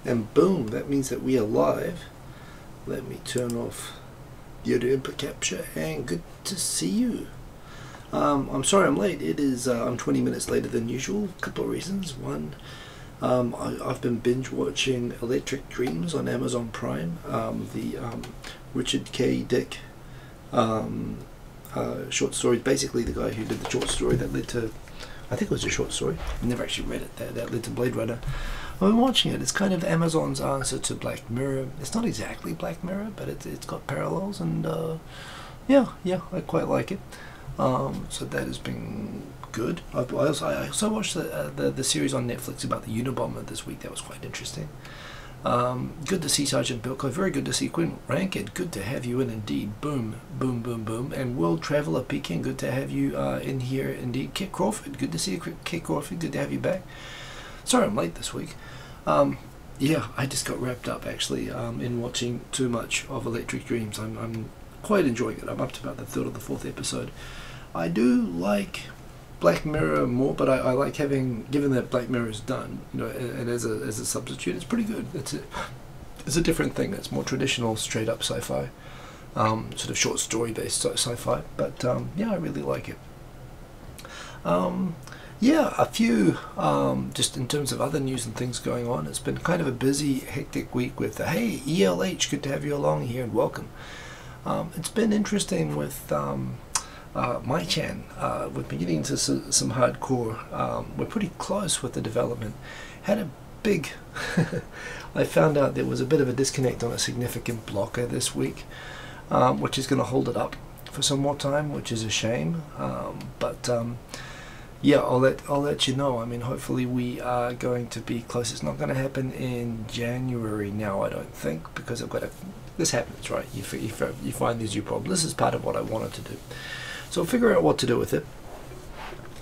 And boom, that means that we are live. Let me turn off the audio input capture, and good to see you. I'm sorry I'm late. It is I'm 20 minutes later than usual. A couple of reasons. One, I've been binge watching Electric Dreams on Amazon Prime, the Richard K. Dick short story. Basically the guy who did the short story that led to, I think it was a short story, I never actually read it, that led to Blade Runner. I've been watching it. It's kind of Amazon's answer to Black Mirror. It's not exactly Black Mirror, but it's got parallels, and yeah, I quite like it. So that has been good. I also watched the series on Netflix about the Unabomber this week. That was quite interesting. Good to see Sergeant Bilko. Very good to see Quinn Rankin. Good to have you in indeed. Boom, boom, boom, boom. And World Traveller Peking. Good to have you in here indeed. Kit Crawford. Good to see you, Kit Crawford. Good to have you back. Sorry I'm late this week. Yeah, I just got wrapped up actually in watching too much of Electric Dreams. I'm quite enjoying it. I'm up to about the third or the fourth episode. I do like Black Mirror more, but I like having, given that Black Mirror is done, you know, and as a substitute, it's pretty good. It's a different thing. It's more traditional, straight up sci-fi, sort of short story based sci-fi. But yeah, I really like it. Yeah, a few, just in terms of other news and things going on, it's been kind of a busy, hectic week with, hey, ELH, good to have you along here and welcome. It's been interesting with my chan. We've been getting into some hardcore. We're pretty close with the development. Had a big, I found out there was a bit of a disconnect on a significant blocker this week, which is going to hold it up for some more time, which is a shame. But yeah, I'll let you know. I mean, hopefully we are going to be close. It's not going to happen in January now, I don't think, because I've got this happens, right? You find these new problems. This is part of what I wanted to do. So I'll figure out what to do with it.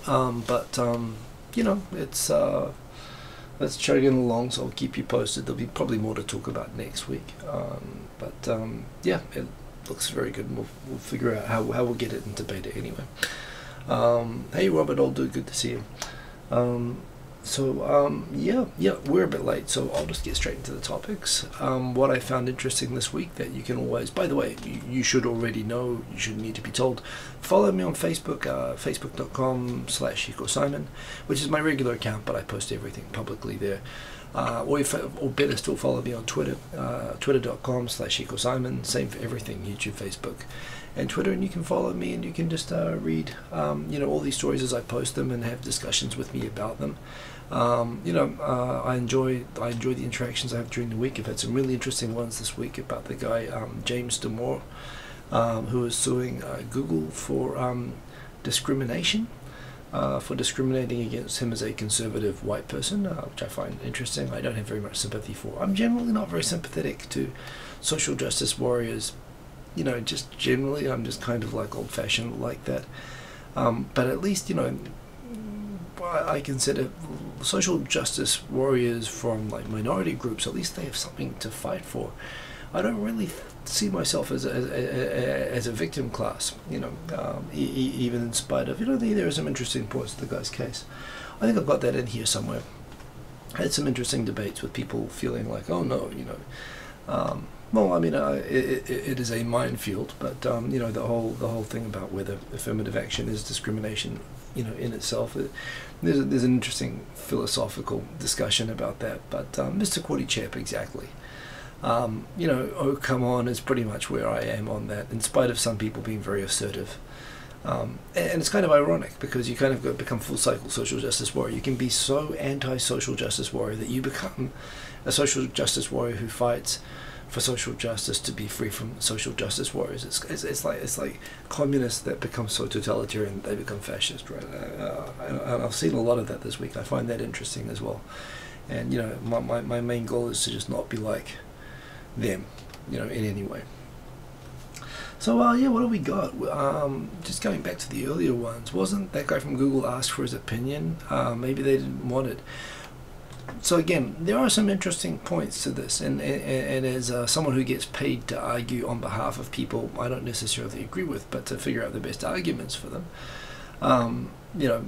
But you know, it's let's chugging along. So I'll keep you posted. There'll be probably more to talk about next week. But yeah, it looks very good, and we'll figure out how we'll get it into beta anyway. Hey Robert Aldo, good to see you. Yeah, we're a bit late, so I'll just get straight into the topics. What I found interesting this week that you can always, by the way, you should already know, you shouldn't need to be told, follow me on Facebook, facebook.com/HikoSimon, which is my regular account, but I post everything publicly there. Or better still, follow me on Twitter, twitter.com/HikoSimon, same for everything, YouTube, Facebook, and Twitter, and you can follow me and you can just read you know, all these stories as I post them and have discussions with me about them. You know, I enjoy the interactions I have during the week. I've had some really interesting ones this week about the guy James Damore, who is suing Google for discrimination, for discriminating against him as a conservative white person, which I find interesting. I don't have very much sympathy for. I'm generally not very sympathetic to social justice warriors. You know, just generally, I'm just kind of like old-fashioned like that. But at least, you know, I consider social justice warriors from like minority groups, at least they have something to fight for. I don't really see myself as a victim class, you know, even in spite of, you know, there are some interesting points to the guy's case. I think I've got that in here somewhere. I had some interesting debates with people feeling like, oh no, you know, well, I mean, it is a minefield, but you know, the whole thing about whether affirmative action is discrimination, you know, in itself, there's an interesting philosophical discussion about that. But Mr. Quaddy Chap, exactly. You know, oh come on, is pretty much where I am on that, in spite of some people being very assertive. And it's kind of ironic because you kind of become full cycle social justice warrior. You can be so anti-social justice warrior that you become a social justice warrior who fights for social justice to be free from social justice warriors. It's like communists that become so totalitarian they become fascist, right? And I've seen a lot of that this week. I find that interesting as well. And you know, my main goal is to just not be like them, you know, in any way. So yeah, what do we got? Just going back to the earlier ones, wasn't that guy from Google asked for his opinion? Maybe they didn't want it. So again, there are some interesting points to this, and as someone who gets paid to argue on behalf of people I don't necessarily agree with, but to figure out the best arguments for them, you know,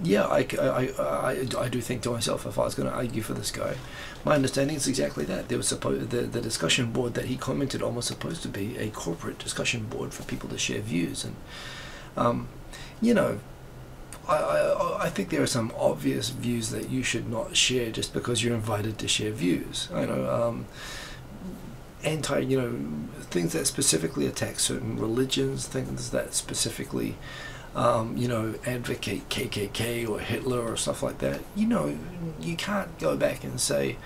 yeah, I do think to myself, if I was going to argue for this guy, my understanding is exactly that. There was the discussion board that he commented on was supposed to be a corporate discussion board for people to share views, and you know, I think there are some obvious views that you should not share just because you're invited to share views. I know, things that specifically attack certain religions, things that specifically advocate KKK or Hitler or stuff like that. You can't go back and say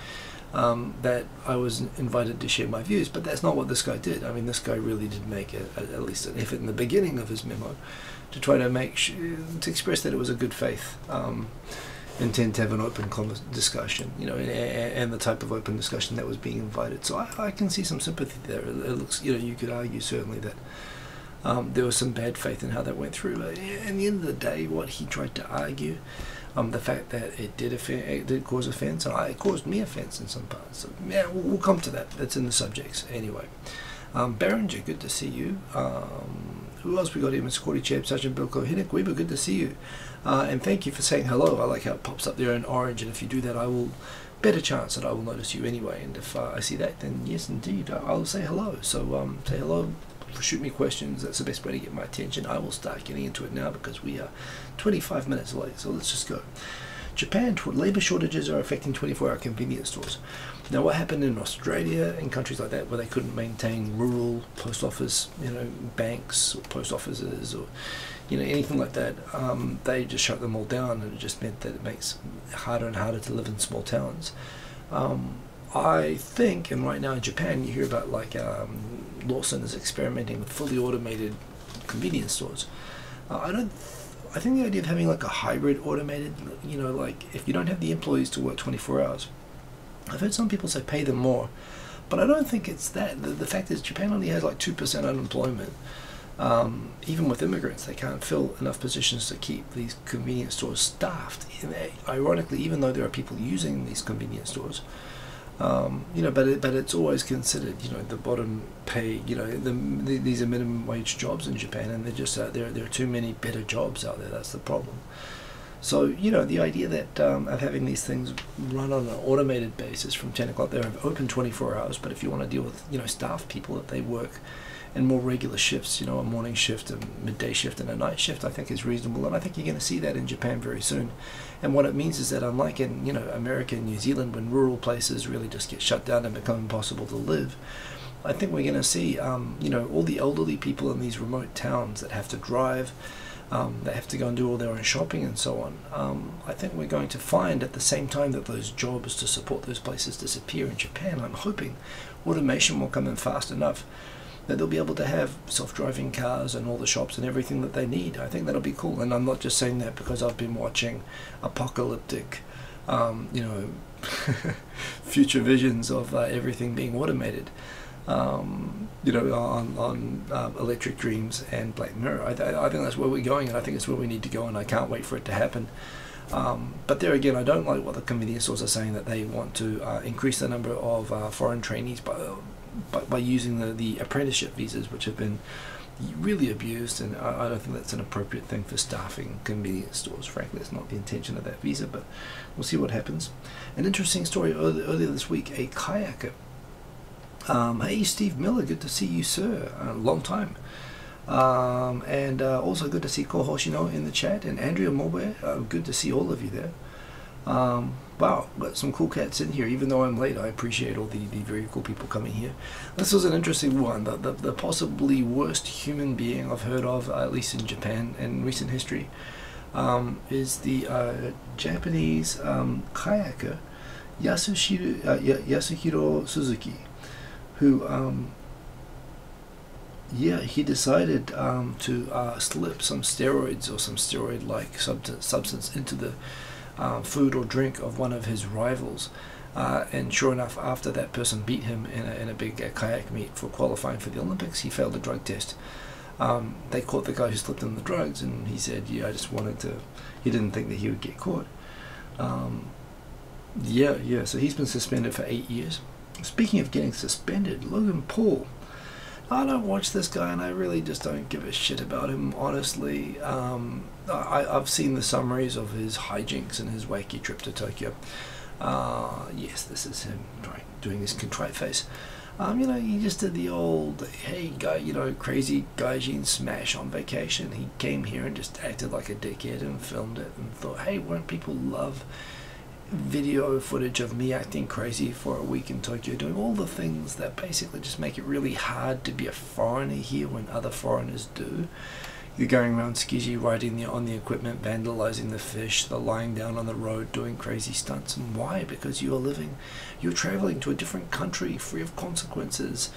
that I was invited to share my views, but that's not what this guy did. I mean, this guy really did make at least an effort in the beginning of his memo to try to to express that it was a good faith intent to have an open discussion, and the type of open discussion that was being invited. So I can see some sympathy there. It looks, you could argue certainly that there was some bad faith in how that went through. But at the end of the day, what he tried to argue, the fact that it did cause offence, it caused me offence in some parts. So, yeah, we'll come to that. That's in the subjects anyway. Berenger, good to see you. Who else we got here? Mr. Cordy Chap, Sergeant Bill Kohinik, Weber, good to see you. And thank you for saying hello. I like how it pops up there in orange, and if you do that, I will better chance that I will notice you anyway. And if I see that, then yes, indeed, I'll say hello. So say hello. Shoot me questions. That's the best way to get my attention. I will start getting into it now because we are 25 minutes late, so let's just go. Japan, labour shortages are affecting 24-hour convenience stores. Now, what happened in Australia and countries like that where they couldn't maintain rural post office, banks or post offices or anything like that, they just shut them all down, and it just meant that it makes it harder and harder to live in small towns. I think, and right now in Japan, you hear about Lawson is experimenting with fully automated convenience stores. I think the idea of having like a hybrid automated, if you don't have the employees to work 24 hours, I've heard some people say pay them more, but I don't think it's that. The fact is Japan only has like 2% unemployment. Even with immigrants, they can't fill enough positions to keep these convenience stores staffed. Ironically, even though there are people using these convenience stores, but it's always considered, the bottom pay. These are minimum wage jobs in Japan, and they're just there are too many better jobs out there. That's the problem. So the idea that of having these things run on an automated basis from 10 o'clock, they're open 24 hours. But if you want to deal with staff people, that they work in more regular shifts, a morning shift, a midday shift, and a night shift, I think is reasonable, and I think you're going to see that in Japan very soon. And what it means is that, unlike in America and New Zealand, when rural places really just get shut down and become impossible to live, I think we're going to see all the elderly people in these remote towns that have to drive, that have to go and do all their own shopping and so on. I think we're going to find at the same time that those jobs to support those places disappear in Japan, I'm hoping automation will come in fast enough that they'll be able to have self-driving cars and all the shops and everything that they need. I think that'll be cool, and I'm not just saying that because I've been watching apocalyptic, future visions of everything being automated, on Electric Dreams and Black Mirror. I think that's where we're going, and I think it's where we need to go, and I can't wait for it to happen. But there again, I don't like what the convenience stores are saying, that they want to increase the number of foreign trainees by using the apprenticeship visas, which have been really abused, and I don't think that's an appropriate thing for staffing convenience stores. Frankly, it's not the intention of that visa, but we'll see what happens. An interesting story earlier this week, a kayaker. Hey, Steve Miller, good to see you, sir. Long time. And also good to see Ko Hoshino in the chat, and Andrea Mobe, good to see all of you there. Wow, got some cool cats in here. Even though I'm late, I appreciate all the very cool people coming here. This was an interesting one. The possibly worst human being I've heard of, at least in Japan in recent history, is the Japanese kayaker Yasuhiro Suzuki, who he decided to slip some steroids or some steroid-like substance into the food or drink of one of his rivals, and sure enough, after that person beat him in a big kayak meet for qualifying for the Olympics, he failed the drug test. They caught the guy who slipped him the drugs, and he said, I just wanted to, he didn't think that he would get caught. So he's been suspended for 8 years. Speaking of getting suspended, Logan Paul. I don't watch this guy, and I really just don't give a shit about him, honestly. I've seen the summaries of his hijinks and his wacky trip to Tokyo. Yes, this is him doing his contrite face. He just did the old, hey, guy, crazy gaijin smash on vacation. He came here and just acted like a dickhead and filmed it and thought, hey, won't people love video footage of me acting crazy for a week in Tokyo, doing all the things that basically just make it really hard to be a foreigner here when other foreigners do. You're going around skiji, riding on the equipment, vandalizing the fish, the lying down on the road, doing crazy stunts. And why? Because you're traveling to a different country free of consequences.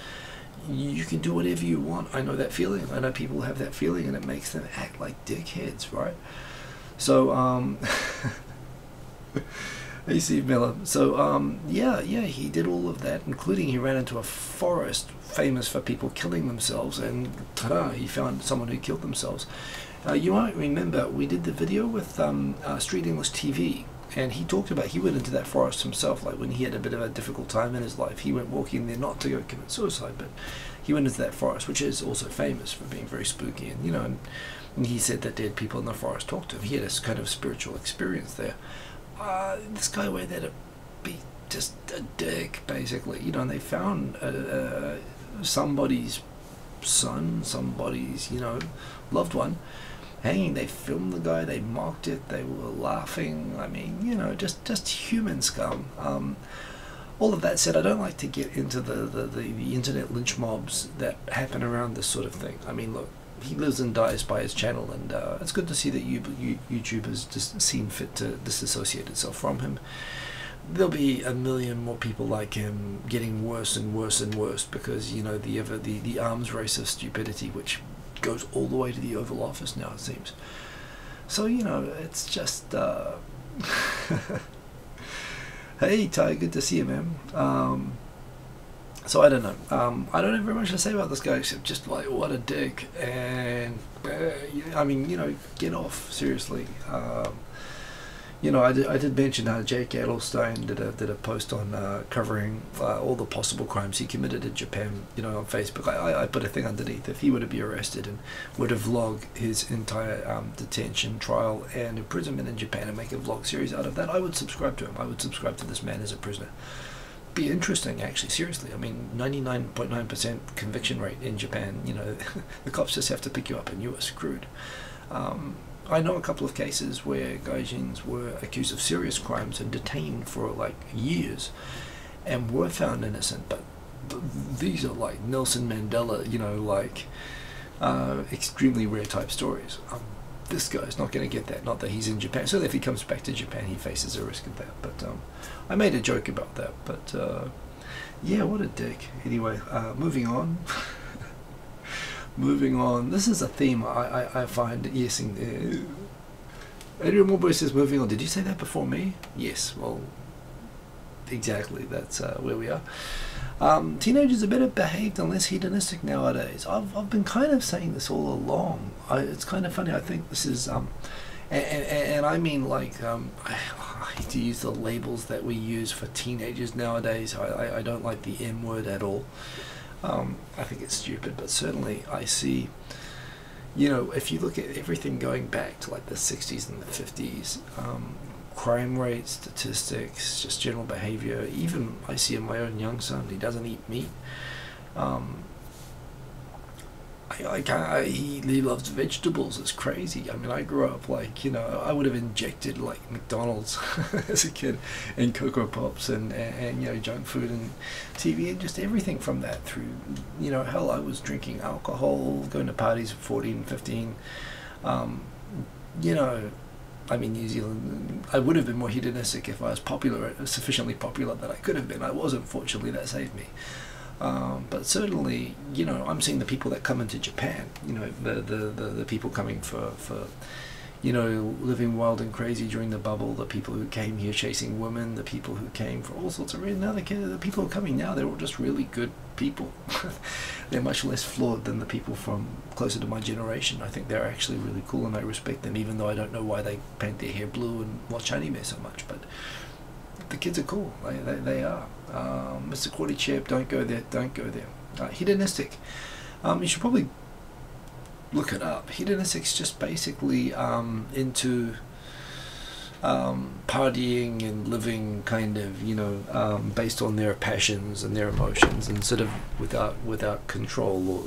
You can do whatever you want. I know that feeling. I know people have that feeling, and it makes them act like dickheads, right? So, AC Miller. So, yeah, he did all of that, including he ran into a forest famous for people killing themselves, and ta-da, he found someone who killed themselves. You might remember we did the video with Street English TV, and he talked about he went into that forest himself, like when he had a bit of a difficult time in his life. He went walking there not to go commit suicide, but he went into that forest, which is also famous for being very spooky, and and he said that dead people in the forest talked to him. He had this kind of spiritual experience there. This guy went there to be just a dick, basically, and they found somebody's son, somebody's, loved one hanging. They filmed the guy, they mocked it, they were laughing. I mean, just human scum. All of that said, I don't like to get into the internet lynch mobs that happen around this sort of thing. I mean, look, he lives and dies by his channel, and it's good to see that YouTube has just seen fit to disassociate itself from him. There'll be a million more people like him getting worse and worse and worse, because the arms race of stupidity, which goes all the way to the Oval Office now, it seems. So it's just hey Ty, good to see you, man. So I don't know. I don't have very much to say about this guy, except just like, what a dick. And get off, seriously. I did mention how Jake Adelstein did a post on covering all the possible crimes he committed in Japan. On Facebook, I put a thing underneath. If he were to be arrested and were to vlog his entire detention, trial, and imprisonment in Japan, and make a vlog series out of that, I would subscribe to him. I would subscribe to this man as a prisoner. Be interesting, actually, seriously. I mean, 99.9% conviction rate in Japan. The cops just have to pick you up and you are screwed. I know a couple of cases where gaijins were accused of serious crimes and detained for like years and were found innocent, but these are like Nelson Mandela, extremely rare type stories. This guy's not going to get that. Not that he's in Japan. So if he comes back to Japan, he faces a risk of that. But I made a joke about that. But yeah, what a dick. Anyway, moving on. Moving on. This is a theme I find. Yes, Adrian Morboy says moving on. Did you say that before me? Yes. Well, exactly. That's where we are. Teenagers are better behaved and less hedonistic nowadays. I've been kind of saying this all along. It's kind of funny. I think this is and I mean, like, I hate to use the labels that we use for teenagers nowadays. I don't like the M word at all. I think it's stupid, but certainly I see, if you look at everything going back to like the 60s and the 50s, crime rate, statistics, just general behavior. Even I see in my own young son, he doesn't eat meat. He loves vegetables. It's crazy. I mean, I grew up like, I would have injected like McDonald's as a kid, and Cocoa Pops and junk food and TV and just everything from that through, hell, I was drinking alcohol, going to parties at 14, 15. I mean, New Zealand, I would have been more hedonistic if I was sufficiently popular that I could have been. I wasn't, fortunately, that saved me. But certainly, I'm seeing the people that come into Japan, the people coming for living wild and crazy during the bubble, the people who came here chasing women, the people who came for all sorts of reasons. Now the people who are coming now, they're all just really good people. They're much less flawed than the people from closer to my generation. I think they're actually really cool, and I respect them, even though I don't know why they paint their hair blue and watch anime so much. But the kids are cool. They are. Mr. Quarty Chip, don't go there. Hedonistic. You should probably look it up. Hedonistics just basically into partying and living kind of, you know, based on their passions and their emotions, and sort of without control. Or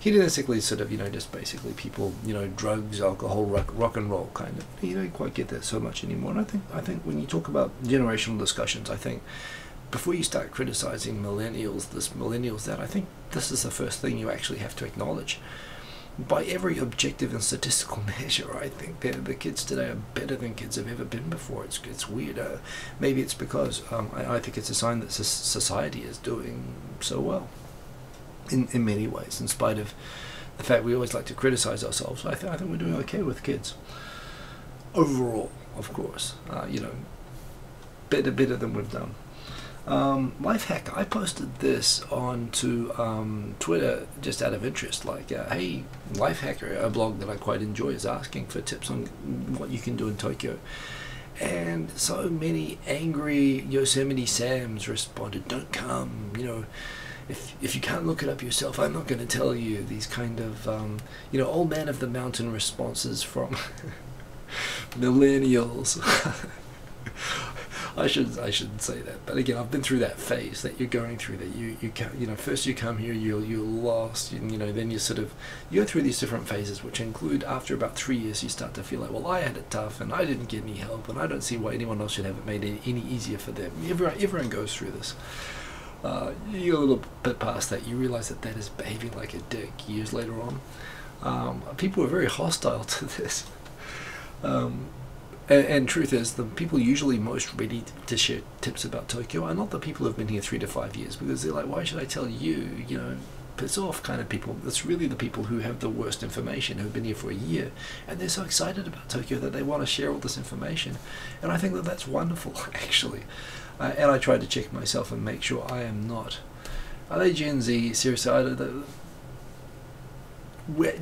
hedonistically, sort of, you know, just basically people, you know, drugs, alcohol, rock and roll kind of. You don't quite get that so much anymore. And I think when you talk about generational discussions, I think before you start criticizing millennials this, millennials that, I think this is the first thing you actually have to acknowledge. By every objective and statistical measure, I think that the kids today are better than kids have ever been before. It's weird. Maybe it's because I think it's a sign that society is doing so well in many ways, in spite of the fact we always like to criticize ourselves. I think we're doing okay with kids overall, of course. You know, better than we've done. Life hack, I posted this onto Twitter just out of interest, like, hey, Life Hacker, a blog that I quite enjoy, is asking for tips on what you can do in Tokyo. And so many angry Yosemite Sams responded, don't come, you know, if you can't look it up yourself, I'm not going to tell you. These kind of, you know, old man of the mountain responses from millennials. I shouldn't say that, but again, I've been through that phase that you're going through. That you can't, you know, first you come here, you're lost, you know, then you go through these different phases, which include, after about 3 years, you start to feel like, well, I had it tough, and I didn't get any help, and I don't see why anyone else should have it made any easier for them. Everyone goes through this. You go a little bit past that, you realize that is behaving like a dick years later on. People are very hostile to this. And truth is, the people usually most ready to share tips about Tokyo are not the people who've been here 3 to 5 years, because they're like, why should I tell you, you know, piss off kind of people. It's really the people who have the worst information, who've been here for a year, and they're so excited about Tokyo that they want to share all this information. And I think that that's wonderful, actually. And I try to check myself and make sure I am not. Are they Gen Z? Seriously,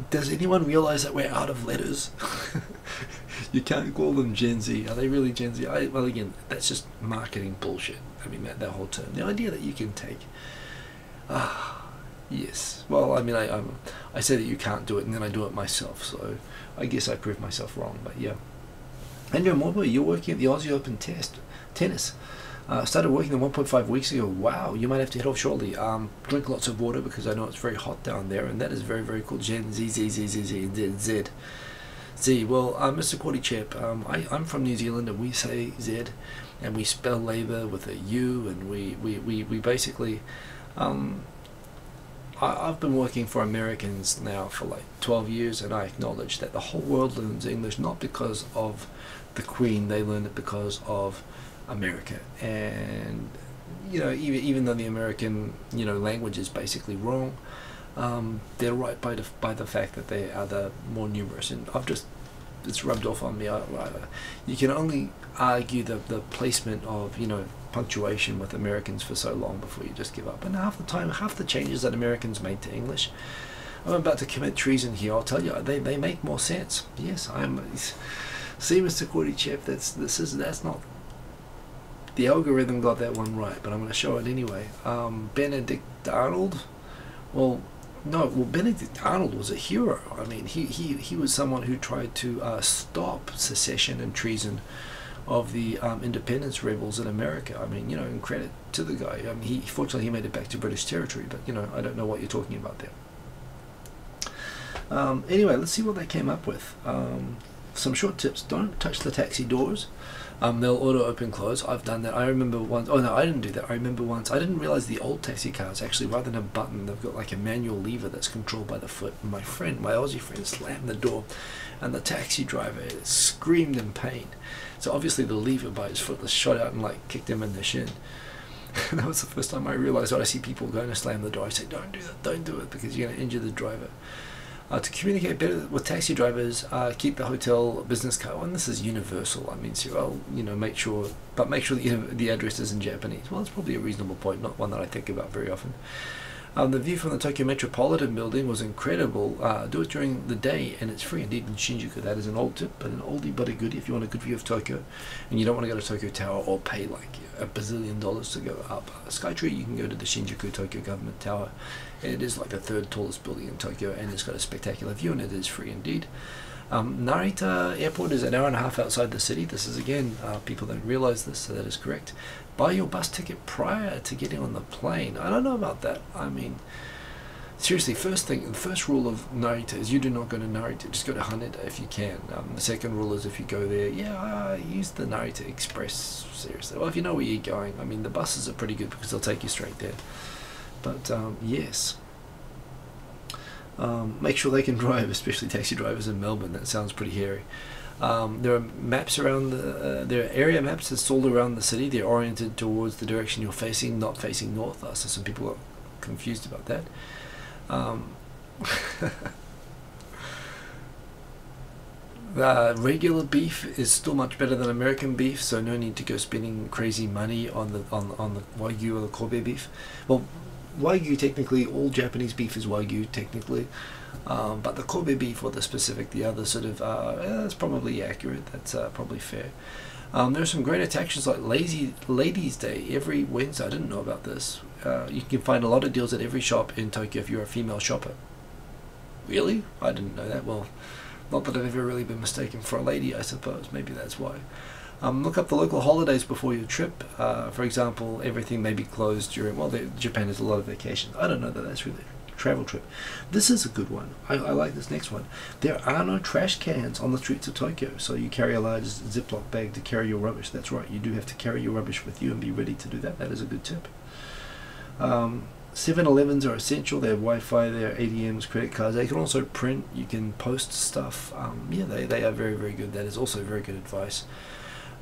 does anyone realize that we're out of letters? You can't call them Gen Z. Are they really Gen Z? Well, again, that's just marketing bullshit. I mean, that whole term. The idea that you can take... yes. Well, I mean, I say that you can't do it, and then I do it myself, so I guess I proved myself wrong, but yeah. Andrew Morbo, you're working at the Aussie Open tennis. Started working there 1.5 weeks ago. Wow, you might have to head off shortly. Drink lots of water, because I know it's very hot down there, and that is very, very cool. Gen Z. Well, Mr. Quaddy Chip, I'm from New Zealand, and we say Z, and we spell labour with a U, and we basically... I've been working for Americans now for like 12 years, and I acknowledge that the whole world learns English not because of the Queen. They learn it because of America. And you know, even though the American, you know, language is basically wrong, they're right by the fact that they are the more numerous. And it's rubbed off on me. You can only argue the placement of, you know, punctuation with Americans for so long before you just give up. And half the time, half the changes that Americans made to English, I'm about to commit treason here, I'll tell you, they make more sense. Yes, see, Mr. Quaddy Chef, that's not, the algorithm got that one right, but I'm going to show it anyway. Benedict Arnold, Benedict Arnold was a hero. I mean, he was someone who tried to stop secession and treason of the independence rebels in America. I mean, you know, and credit to the guy. I mean, fortunately he made it back to British territory, but you know, I don't know what you're talking about there. Anyway, let's see what they came up with. Some short tips. Don't touch the taxi doors. They'll auto open close. I've done that. I remember once. Oh no, I didn't do that. I remember once. I didn't realize the old taxi cars actually, rather than a button, they've got like a manual lever that's controlled by the foot. And my Aussie friend, slammed the door, and the taxi driver screamed in pain. So obviously the lever by his foot was shot out and like kicked him in the shin. And that was the first time I realized when I see people going to slam the door, I say, don't do that, don't do it, because you're going to injure the driver. To communicate better with taxi drivers, keep the hotel business card. And this is universal. I mean, so I'll, you know, make sure that the address is in Japanese. Well, it's probably a reasonable point, not one that I think about very often. The view from the Tokyo Metropolitan Building was incredible. Do it during the day, and it's free indeed in Shinjuku. That is an old tip, but an oldie but a goodie if you want a good view of Tokyo, and you don't want to go to Tokyo Tower or pay like $1 bazillion to go up Skytree. You can go to the Shinjuku Tokyo Government Tower. It is like the 3rd tallest building in Tokyo, and it's got a spectacular view, and it is free indeed. Narita Airport is an hour and a half outside the city. This is, again, people don't realize this, so that is correct. Buy your bus ticket prior to getting on the plane. I don't know about that. I mean, seriously, the first rule of Narita is you do not go to Narita. Just go to Haneda if you can. The second rule is if you go there, use the Narita Express, seriously. Well, if you know where you're going, I mean, the buses are pretty good because they'll take you straight there. But, yes. Make sure they can drive, especially taxi drivers in Melbourne. That sounds pretty hairy. There are maps around there are area maps installed around the city. They're oriented towards the direction you're facing, not facing north. So some people are confused about that. Regular beef is still much better than American beef, so no need to go spending crazy money on the Wagyu or the Kobe beef. Well, Wagyu, technically, all Japanese beef is Wagyu, technically. But the Kobe beef, or the other sort of, that's probably accurate. That's probably fair. There are some great attractions like Ladies' Day every Wednesday. I didn't know about this. You can find a lot of deals at every shop in Tokyo if you're a female shopper. Really? I didn't know that. Well, not that I've ever really been mistaken for a lady, I suppose. Maybe that's why. Look up the local holidays before your trip. For example, everything may be closed during, Japan has a lot of vacations. I don't know that that's really a travel trip. This is a good one. I like this next one. There are no trash cans on the streets of Tokyo, so you carry a large Ziploc bag to carry your rubbish. That's right, you do have to carry your rubbish with you and be ready to do that. That is a good tip. 7-Elevens are essential. They have Wi-Fi, they have ATMs, credit cards. They can also print. You can post stuff. They are very, very good. That is also very good advice.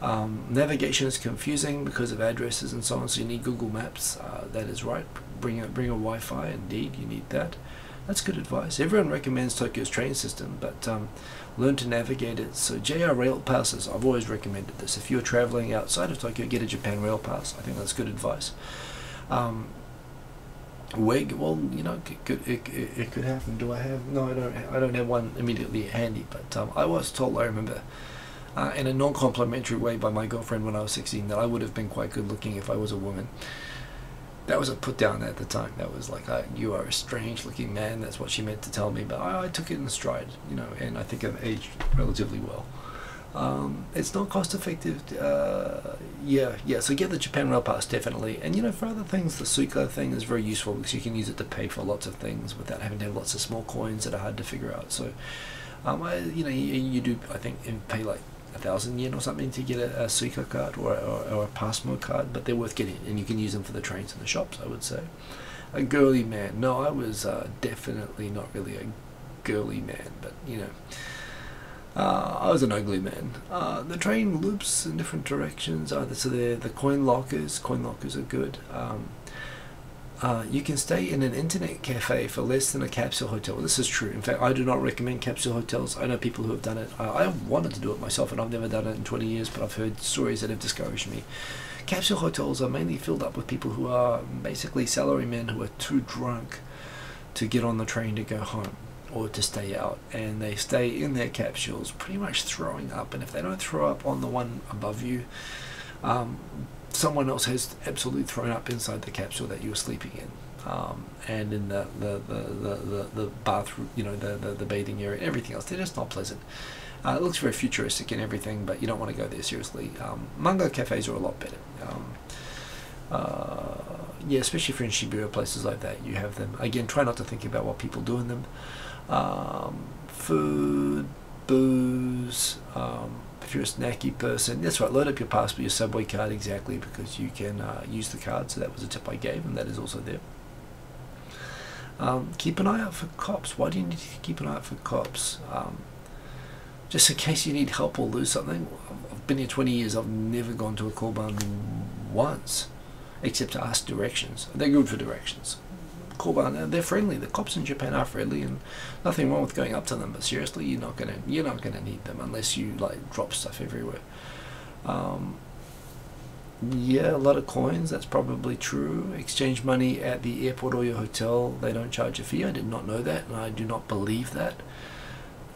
Navigation is confusing because of addresses and so on, so you need Google Maps. That is right. Bring a Wi-Fi. Indeed, you need that. That's good advice. Everyone recommends Tokyo's train system, but learn to navigate it. So JR Rail Passes, I've always recommended this. If you're traveling outside of Tokyo, get a Japan Rail Pass. I think that's good advice. WEG, well, it could happen. Do I have? No, I don't have one immediately handy, but I was told, I remember, in a non-complimentary way by my girlfriend when I was 16, that I would have been quite good looking if I was a woman. That was a put down at the time. That was like, you are a strange looking man. That's what she meant to tell me, but I took it in stride, and I think I've aged relatively well. It's not cost effective. So get the Japan Rail Pass, definitely. And for other things, the Suica thing is very useful because you can use it to pay for lots of things without having to have lots of small coins that are hard to figure out. So you do, I think, pay like 1,000 yen or something to get a Suica card or a Passmo card, but they're worth getting, and you can use them for the trains and the shops, I would say. A girly man. No, I was definitely not really a girly man, but I was an ugly man. The train loops in different directions. So the coin lockers. Coin lockers are good. You can stay in an internet cafe for less than a capsule hotel. This is true. In fact, I do not recommend capsule hotels. I know people who have done it. I wanted to do it myself, and I've never done it in 20 years, but I've heard stories that have discouraged me. Capsule hotels are mainly filled up with people who are basically salarymen who are too drunk to get on the train to go home or to stay out, and they stay in their capsules pretty much throwing up, and if they don't throw up on the one above you, someone else has absolutely thrown up inside the capsule that you were sleeping in, and in the bathroom, the bathing area, everything else. They're just not pleasant. It looks very futuristic and everything, but you don't want to go there, seriously. Manga cafes are a lot better. Especially if you're in Shibuya, places like that, you have them. Again, try not to think about what people do in them. Food, booze, if you're a snacky person, that's right, load up your passport, your subway card, exactly, because you can use the card. So that was a tip I gave, and that is also there. Keep an eye out for cops. Why do you need to keep an eye out for cops? Just in case you need help or lose something. I've been here 20 years, I've never gone to a Koban once, except to ask directions. They're good for directions. Koban, they're friendly. The cops in Japan are friendly, and nothing wrong with going up to them. But seriously, you're not gonna need them unless you drop stuff everywhere. Yeah, a lot of coins, that's probably true. Exchange money at the airport or your hotel, they don't charge a fee. I did not know that, and I do not believe that.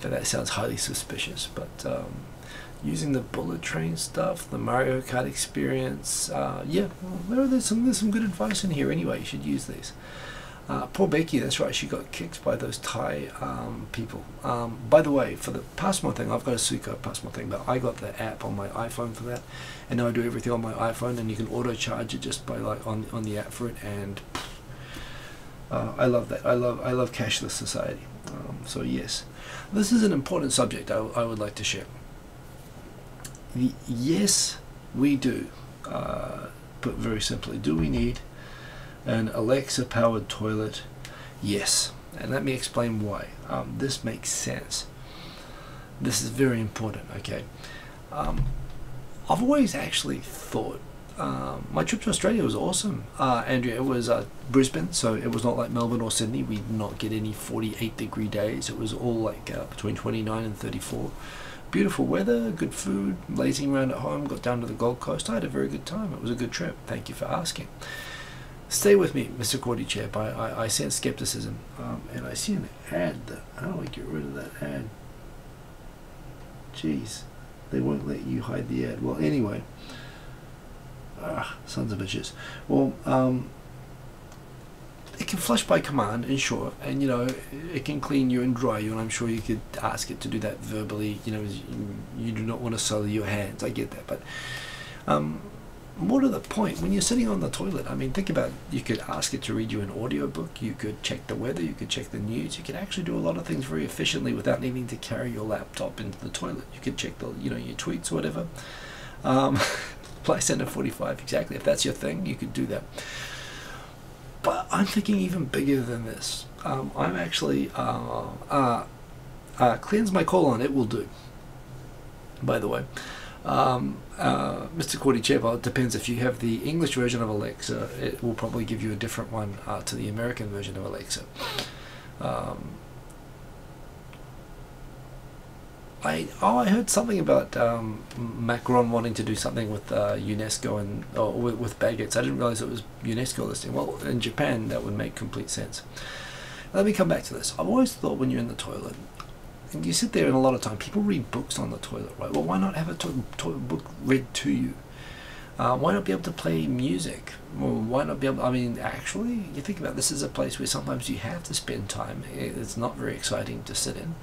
That sounds highly suspicious. But using the bullet train stuff, the Mario Kart experience, yeah, well, there's some good advice in here anyway. You should use these. Poor Becky, that's right, she got kicked by those Thai people. By the way, for the Passmo thing, I've got a Suica Passmo thing, but I got the app on my iPhone for that, and now I do everything on my iPhone, and you can auto charge it just by like on the app for it, and I love that. I love cashless society. So yes, this is an important subject I would like to share. Yes, we do. Put very simply, do we need an Alexa powered toilet? Yes, and let me explain why. This makes sense. This is very important. Okay, I've always actually thought my trip to Australia was awesome, Andrea. It was Brisbane, so it was not like Melbourne or Sydney. We did not get any 48-degree days. It was all like between 29 and 34. Beautiful weather, good food, lazing around at home. Got down to the Gold Coast. I had a very good time. It was a good trip. Thank you for asking. Stay with me, Mr. Cordy Chap. I sense skepticism, and I see an ad. How do I get rid of that ad? Jeez, they won't let you hide the ad. Well, anyway, sons of bitches. Well, it can flush by command, and sure, and you know, it can clean you and dry you, and I'm sure you could ask it to do that verbally. You know, you do not want to sully your hands. I get that, but more to the point, when you're sitting on the toilet, I mean, think about it. You could ask it to read you an audiobook, you could check the weather, you could check the news, you could actually do a lot of things very efficiently without needing to carry your laptop into the toilet. You could check the, you know, your tweets or whatever. Apply Center 45, exactly. If that's your thing, you could do that. But I'm thinking even bigger than this. I'm actually, cleanse my colon, it will do, by the way. Mr. Cordy Chap, it depends. If you have the English version of Alexa, it will probably give you a different one to the American version of Alexa. I heard something about Macron wanting to do something with UNESCO and with baguettes. I didn't realize it was UNESCO listing. Well, in Japan, that would make complete sense. Let me come back to this. I've always thought when you're in the toilet, and you sit there, and a lot of time people read books on the toilet, right? Well, why not have a toilet book read to you? Why not be able to play music? Well, why not be able, I mean, actually, you think about this as a place where sometimes you have to spend time. It's not very exciting to sit in.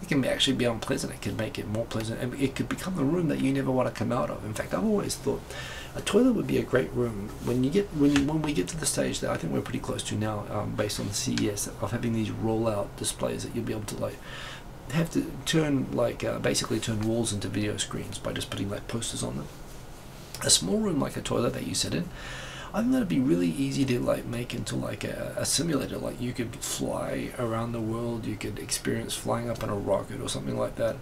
It can actually be unpleasant. It can make it more pleasant, and it could become the room that you never want to come out of. In fact, I've always thought a toilet would be a great room when we get to the stage that I think we're pretty close to now, based on the CES, of having these roll-out displays that you'll be able to like have to turn basically turn walls into video screens by just putting like posters on them. A small room like a toilet that you sit in, I think that'd be really easy to like make into like a simulator. Like you could fly around the world, you could experience flying up in a rocket or something like that.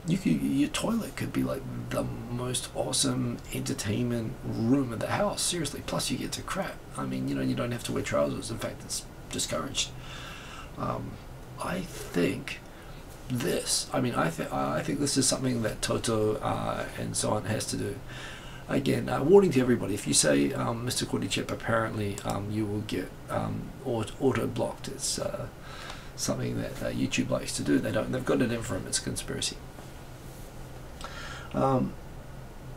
Your toilet could be like the most awesome entertainment room of the house, seriously. Plus you get to crap. I mean, you know, you don't have to wear trousers. In fact, it's discouraged. I think this, I think this is something that Toto and so on has to do. Again, warning to everybody, if you say Mr. Cordy Chip, apparently you will get auto-blocked. It's something that YouTube likes to do. They've got it in for them. It's a conspiracy.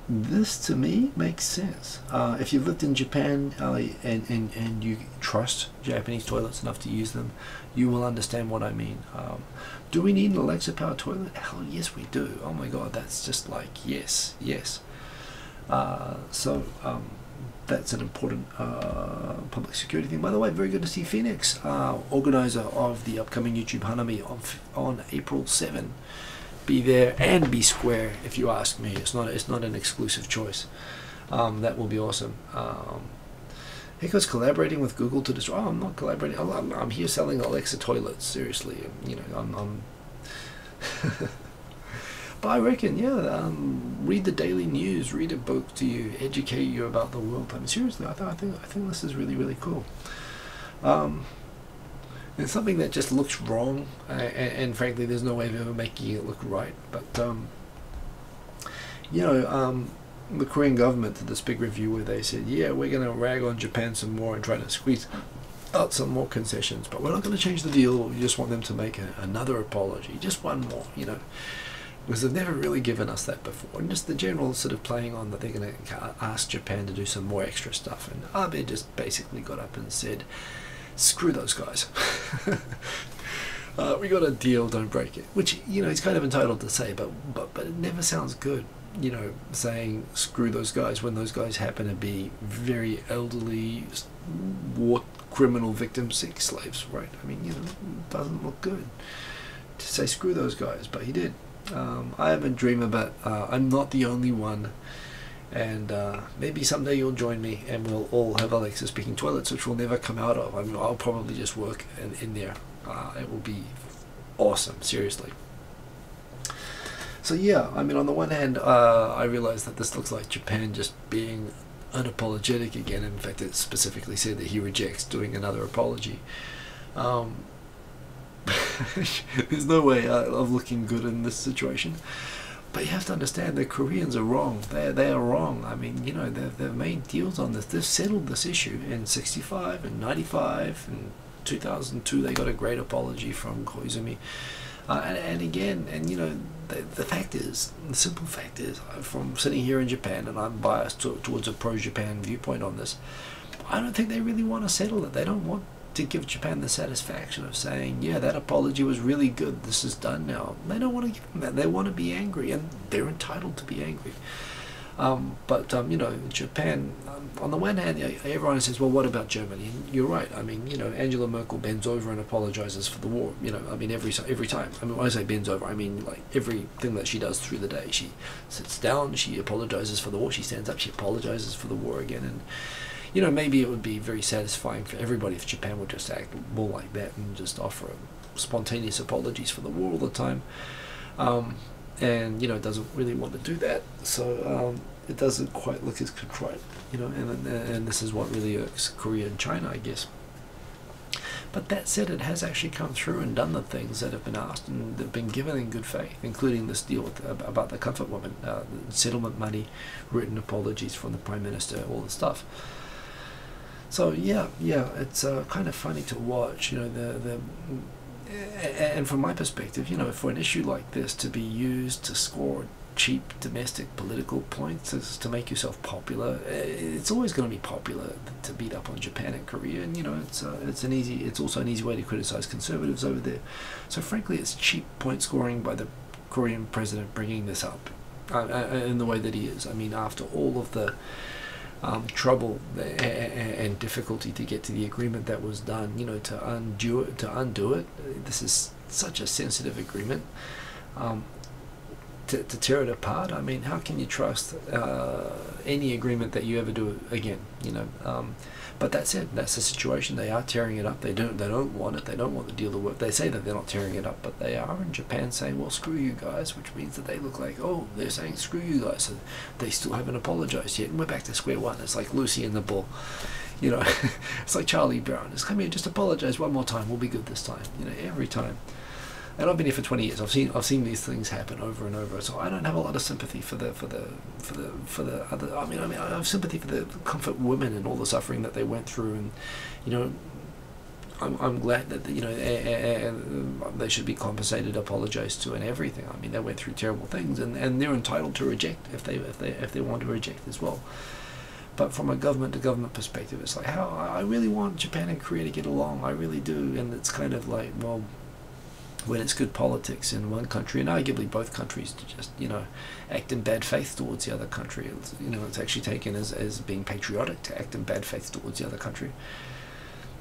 This to me makes sense. If you've lived in Japan and you trust Japanese toilets enough to use them, you will understand what I mean. Do we need an Alexa powered toilet? Hell yes we do. Oh my god, that's just like yes. That's an important public security thing. By the way, very good to see Phoenix, organizer of the upcoming YouTube Hanami on April 7. Be there and be square, if you ask me. It's not an exclusive choice. That will be awesome. Heiko's collaborating with Google to destroy. Oh, I'm not collaborating. I'm here selling Alexa toilets. Seriously, you know, I'm But I reckon, yeah, read the daily news, read a book to educate you about the world. I mean, seriously, I think this is really, really cool. It's something that just looks wrong, and frankly, there's no way of ever making it look right. But you know, the Korean government did this big review where they said, yeah, we're going to rag on Japan some more and try to squeeze out some more concessions, but we're not going to change the deal. We just want them to make another apology, just one more, you know, because they've never really given us that before. And just the general sort of playing on that they're going to ask Japan to do some more extra stuff. And Abe just basically got up and said, screw those guys. We got a deal, don't break it. Which, you know, he's kind of entitled to say, but it never sounds good, you know, saying screw those guys when those guys happen to be very elderly war criminal victims, sex slaves, right? I mean, you know, it doesn't look good to say screw those guys, but he did. I have a dream about I'm not the only one, and maybe someday you'll join me and we'll all have Alexa speaking toilets, which will never come out of. I mean, I'll probably just work in there. It will be awesome, seriously. So yeah, I mean, on the one hand, I realize that this looks like Japan just being unapologetic again. In fact, it specifically said that he rejects doing another apology. There's no way of looking good in this situation. But you have to understand the Koreans are wrong. They are wrong. I mean, you know, they've made deals on this. They've settled this issue in 65 and 95 and 2002. They got a great apology from Koizumi. And again, and you know, the fact is, the simple fact is, from sitting here in Japan, and I'm biased towards a pro-Japan viewpoint on this, I don't think they really want to settle it. They don't want to give Japan the satisfaction of saying, yeah, that apology was really good, this is done now. They don't want to give them that. They want to be angry, and they're entitled to be angry. You know, Japan, on the one hand, everyone says, well, what about Germany? And you're right. I mean, you know, Angela Merkel bends over and apologizes for the war. You know, I mean, every time. I mean, when I say bends over, I mean, like, everything that she does through the day. She sits down, she apologizes for the war, she stands up, she apologizes for the war again. And, you know, maybe it would be very satisfying for everybody if Japan would just act more like that and just offer spontaneous apologies for the war all the time. And you know, it doesn't really want to do that, so it doesn't quite look as contrite, you know, and this is what really irks Korea and China, I guess. But that said, it has actually come through and done the things that have been asked, and they've been given in good faith, including this deal about the comfort woman, settlement money, written apologies from the Prime Minister, all the stuff. So yeah, it's kind of funny to watch, you know, and from my perspective, you know, for an issue like this to be used to score cheap domestic political points to make yourself popular, it's always going to be popular to beat up on Japan and Korea, and you know, it's also an easy way to criticize conservatives over there. So frankly, it's cheap point scoring by the Korean president bringing this up in the way that he is. I mean, after all of the trouble and difficulty to get to the agreement that was done, you know, to undo it. This is such a sensitive agreement. To tear it apart, I mean, how can you trust any agreement that you ever do again? You know, but that said, that's the situation. They are tearing it up. They don't want it. They don't want the deal to work. They say that they're not tearing it up, but they are in Japan saying, well, screw you guys, which means that they look like, oh, they're saying screw you guys, so they still haven't apologized yet, and we're back to square one. It's like Lucy and the Bull, you know. It's like Charlie Brown. Just come here, just apologize one more time, we'll be good this time, you know, every time. And I've been here for 20 years. I've seen these things happen over and over. So I don't have a lot of sympathy for the other. I mean, I have sympathy for the comfort women and all the suffering that they went through. And you know, I'm glad that, you know, they should be compensated, apologized to, and everything. I mean, they went through terrible things, and they're entitled to reject if they want to reject as well. But from a government-to-government perspective, it's like, how I really want Japan and Korea to get along. I really do, and it's kind of like, well, when it's good politics in one country, and arguably both countries, to just, you know, act in bad faith towards the other country. It's, you know, it's actually taken as being patriotic to act in bad faith towards the other country.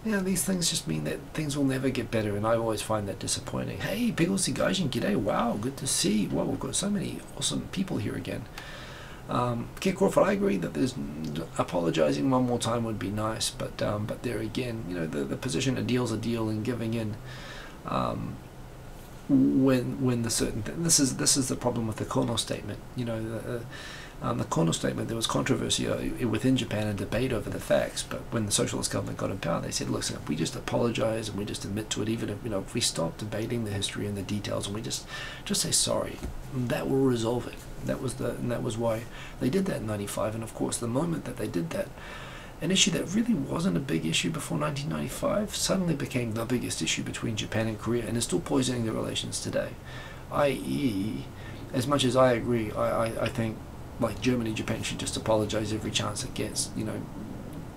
You know, these things just mean that things will never get better, and I always find that disappointing. Hey, people see Gaijin, g'day, wow, good to see. Wow, we've got so many awesome people here again. Kick Crawford, I agree that there's apologizing one more time would be nice, but there again, you know, the position a deal's a deal, and giving in when the certain this is the problem with the Kono statement. You know, The Kono statement, there was controversy within Japan and debate over the facts, but when the socialist government got in power, they said, look, we just apologize and we just admit to it, even if, if we stop debating the history and the details and we just say sorry, that will resolve it. And that was why they did that in 95. And of course, the moment that they did that, an issue that really wasn't a big issue before 1995 suddenly became the biggest issue between Japan and Korea, and is still poisoning the relations today. I.e., as much as I agree, I think, like Germany, Japan should just apologize every chance it gets,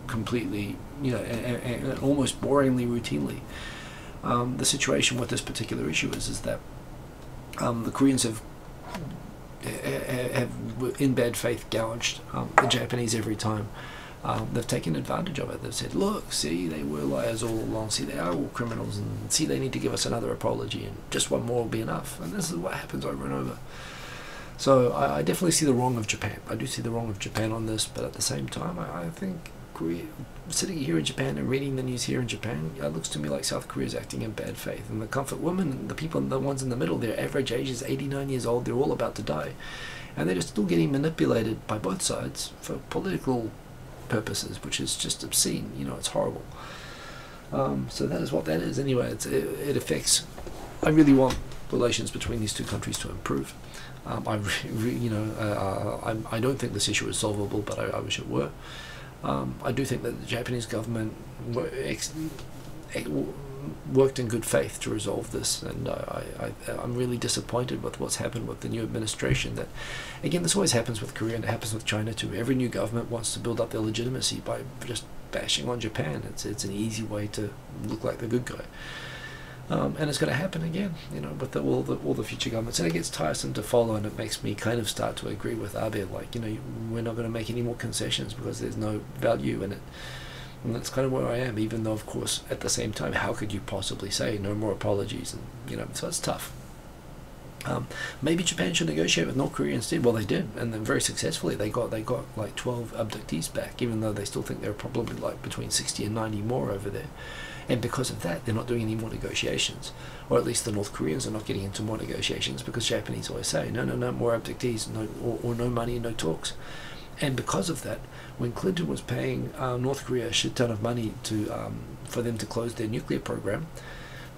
completely, and almost boringly, routinely. The situation with this particular issue is that the Koreans have in bad faith gouged the Japanese every time. They've taken advantage of it. They've said, look, see, they were liars all along, see, they are all criminals, and see, they need to give us another apology, and just one more will be enough. And this is what happens over and over. So I definitely see the wrong of Japan. I do see the wrong of Japan on this, but at the same time, I think Korea, sitting here in Japan and reading the news here in Japan, it looks to me like South Korea is acting in bad faith. And the comfort women, the people, the ones in the middle, their average age is 89 years old, they're all about to die. And they're still getting manipulated by both sides for political purposes, which is just obscene. It's horrible. So that is what that is. Anyway, it affects. I really want relations between these two countries to improve. I don't think this issue is solvable, but I wish it were. I do think that the Japanese government worked in good faith to resolve this, and I'm really disappointed with what's happened with the new administration. That, again, this always happens with Korea, and it happens with China too. Every new government wants to build up their legitimacy by just bashing on Japan. It's an easy way to look like the good guy. And it's going to happen again, with all the future governments, and it gets tiresome to follow, and it makes me kind of start to agree with Abe, like, we're not going to make any more concessions because there's no value in it. And that's kind of where I am, even though, of course, at the same time, how could you possibly say no more apologies? And so it's tough. Maybe Japan should negotiate with North Korea instead. Well, they did, and then very successfully. They got like 12 abductees back, even though they still think there are probably like between 60 and 90 more over there. And because of that, they're not doing any more negotiations, or at least the North Koreans are not getting into more negotiations, because Japanese always say no more abductees, or no money, no talks. And because of that, when Clinton was paying North Korea a shit ton of money for them to close their nuclear program,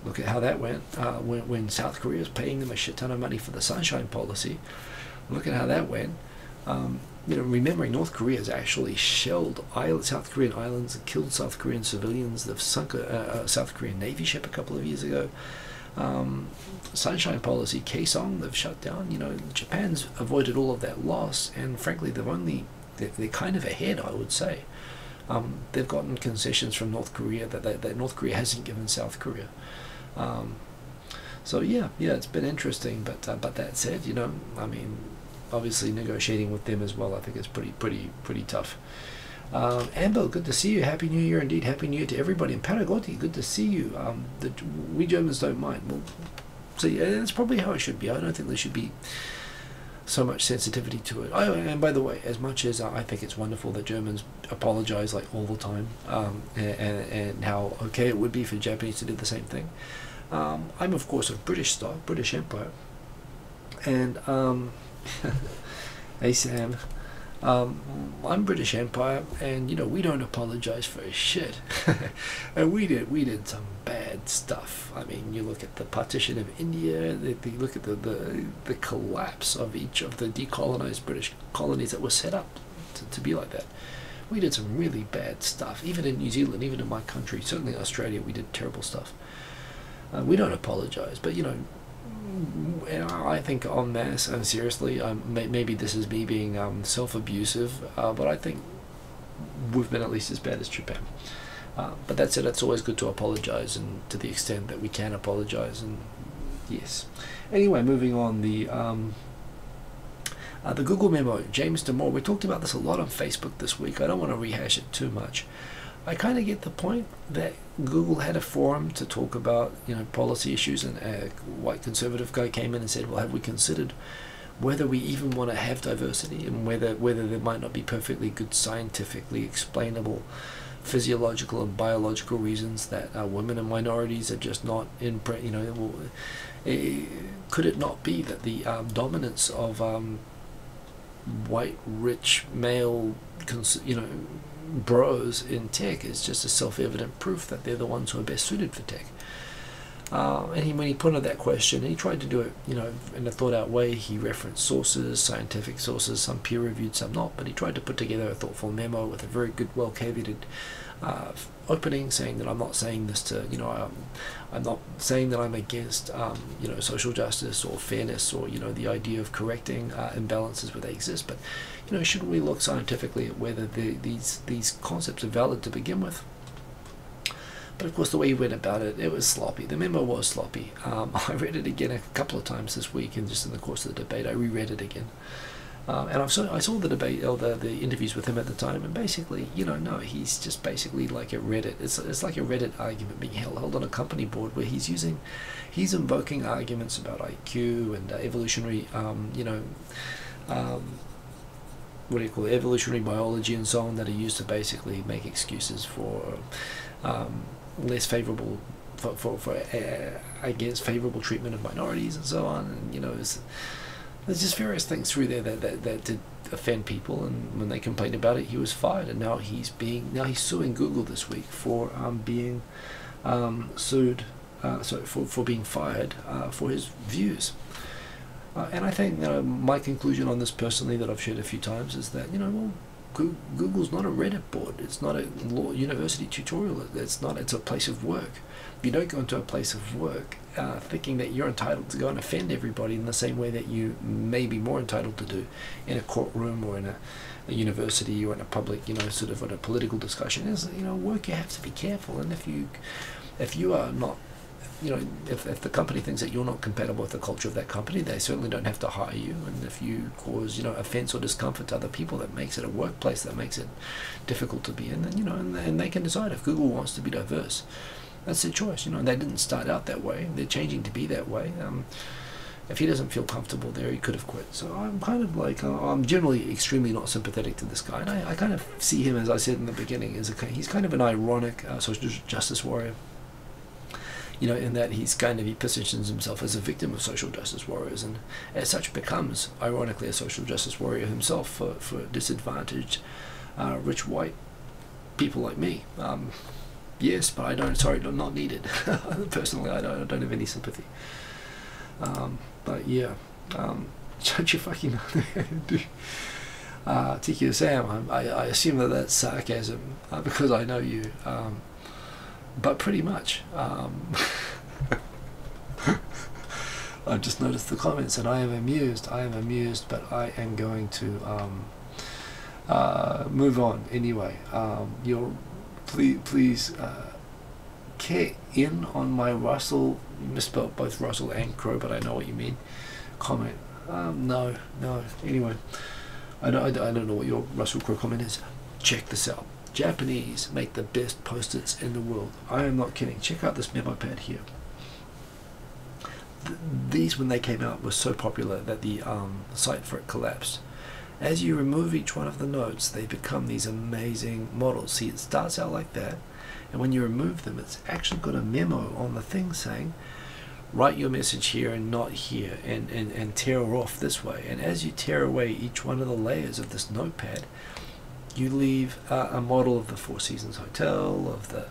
look at how that went. When South Korea was paying them a shit ton of money for the Sunshine Policy, look at how that went. Remembering North Korea has actually shelled South Korean islands and killed South Korean civilians. They've sunk a South Korean Navy ship a couple of years ago. Sunshine Policy, Kaesong, they've shut down. Japan's avoided all of that loss, and frankly, they're kind of ahead, I would say. They've gotten concessions from North Korea that North Korea hasn't given South Korea. So yeah, it's been interesting. But that said, obviously negotiating with them as well, I think it's pretty tough. Amber, good to see you. Happy New Year indeed. Happy New Year to everybody. And Paragoti, good to see you. We Germans don't mind. Well, so yeah, that's probably how it should be. I don't think there should be so much sensitivity to it. And by the way, as much as I think it's wonderful that Germans apologize like all the time, and how okay it would be for Japanese to do the same thing, I'm of course of British stock, British Empire, and hey Sam, I'm British Empire, and we don't apologize for shit. And we did some bad stuff. I mean, you look at the partition of India, you look at the collapse of each of the decolonized British colonies that were set up to be like that. We did some really bad stuff, even in New Zealand, even in my country, certainly in Australia, we did terrible stuff. We don't apologize, but I think en masse, and seriously, maybe this is me being self-abusive, but I think we've been at least as bad as Japan. But that said, it's always good to apologize, and to the extent that we can apologize, and yes. Anyway, moving on, the Google memo, James Damore, we talked about this a lot on Facebook this week. I don't want to rehash it too much. I kind of get the point that Google had a forum to talk about, policy issues, and a white conservative guy came in and said, well, have we considered whether we even want to have diversity, and whether there might not be perfectly good scientifically explainable physiological and biological reasons that women and minorities are just not in, could it not be that the dominance of white rich male bros in tech is just a self-evident proof that they're the ones who are best suited for tech. And when he pointed that question, he tried to do it, in a thought-out way. He referenced sources, scientific sources, some peer-reviewed, some not, but he tried to put together a thoughtful memo with a very good, well-caveated opening, saying that I'm not saying this to, I'm not saying that I'm against, social justice or fairness or, the idea of correcting imbalances where they exist, but, shouldn't we look scientifically at whether these concepts are valid to begin with? But of course, the way he went about it, it was sloppy. The memo was sloppy. I read it again a couple of times this week, and just in the course of the debate, I reread it again. And I saw the debate, or the interviews with him at the time, and basically, no, he's just basically like a Reddit. It's like a Reddit argument being held on a company board where he's invoking arguments about IQ and evolutionary, what do you call it, evolutionary biology and so on, that are used to basically make excuses for less favorable against favorable treatment of minorities and so on. And there's just various things through there that did offend people, and when they complained about it, he was fired. And now he's suing Google this week for being sued, for being fired for his views. And I think my conclusion on this personally, that I've shared a few times, is that Google's not a Reddit board. It's not a university tutorial. It's a place of work. You don't go into a place of work thinking that you're entitled to go and offend everybody in the same way that you may be more entitled to do in a courtroom or in a university or in a public, sort of in a political discussion. Is work, you have to be careful. And if you are not, if the company thinks that you're not compatible with the culture of that company, they certainly don't have to hire you. And if you cause, offense or discomfort to other people, that makes it a workplace that makes it difficult to be in, then, and they can decide if Google wants to be diverse. That's their choice, and they didn't start out that way. They're changing to be that way. If he doesn't feel comfortable there, he could have quit. So I'm kind of like, I'm generally extremely not sympathetic to this guy. And I kind of see him, as I said in the beginning, he's kind of an ironic social justice warrior. In that he positions himself as a victim of social justice warriors, and as such becomes, ironically, a social justice warrior himself for disadvantaged, rich white people like me. Yes, but not needed. Personally, I don't have any sympathy. But yeah, don't you fucking Tiki Sam, I assume that's sarcasm, because I know you. But pretty much. I've just noticed the comments, and I am amused, but I am going to move on anyway. Please care in on my Russell, you misspelled both Russell and Crowe, but I know what you mean, comment. No, anyway, I don't know what your Russell Crowe comment is. Check this out. Japanese make the best post-its in the world. I am not kidding. Check out this memo pad here. These, when they came out, were so popular that the site for it collapsed. As you remove each one of the notes, they become these amazing models. See, it starts out like that, and when you remove them, it's actually got a memo on the thing saying, write your message here and not here, and tear off this way. And as you tear away each one of the layers of this notepad, you leave a model of the Four Seasons Hotel, of the